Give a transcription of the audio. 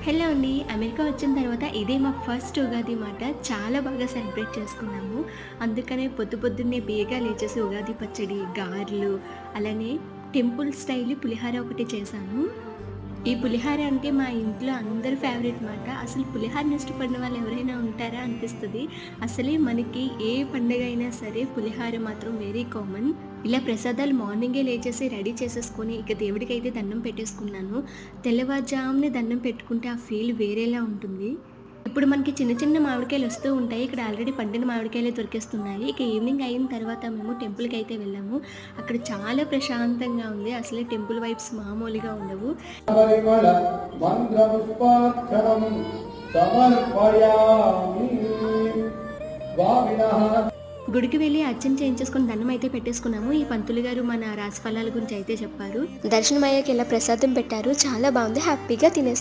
Hello అండి. America వచ్చిన తర్వాత ఇదే మా ఫస్ట్ ఉగాది మాట. చాలా బాగా సెలబ్రేట్ చేసుకున్నాము. అందుకనే పొద్దున్నే బేగా లేచేసి ఉగాది పచ్చడి, గారెలు, అలానే టెంపుల్ స్టైల్ పులిహోర ఒకటి చేశాను. ఈ పులిహోర అంటే మా ఇంట్లో అందరి ఫేవరెట్ మాట. అసలు పులిహోరని ఇష్టపడిన వాళ్ళు ఎవరైనా ఉంటారా అనిపిస్తది. అసలే మనకి ఏ పండగ అయినా సరే పులిహోర మాత్రం వెరీ కామన్. ఇలా ప్రసాదాలు మార్నింగే లేచేసి రెడీ చేసేసుకొని ఇక దేవుడికైతే దండం పెట్టేసుకున్నాను. తెల్లవారుజామునే దండం పెట్టుకుంటే ఆ ఫీల్ వేరేలా ఉంటుంది. ఇప్పుడు మనకి చిన్న చిన్న మామిడికాయలు వస్తూ ఉంటాయి. ఇక్కడ ఆల్రెడీ పండిన మామిడికాయలే దొరికేస్తున్నాయి. ఇక ఈవినింగ్ అయిన తర్వాత మేము టెంపుల్‌కైతే వెళ్ళాము. అక్కడ చాలా ప్రశాంతంగా ఉంది. అసలే టెంపుల్ వైబ్స్ మామూలుగా ఉండవు. పరిమళ మంత్రపుష్పార్చనం సమర్పయామి స్వామినః. గుడికి వెళ్ళి అర్చన చేయించేసుకొని దండం అయితే పెట్టేసుకున్నాము. ఈ పంతులు గారు మన రాశి ఫలాల గురించి అయితే చెప్పారు. దర్శనం అయ్యాక ఇలా ప్రసాదం పెట్టారు. చాలా బాగుంది. హ్యాపీగా తినేసాం.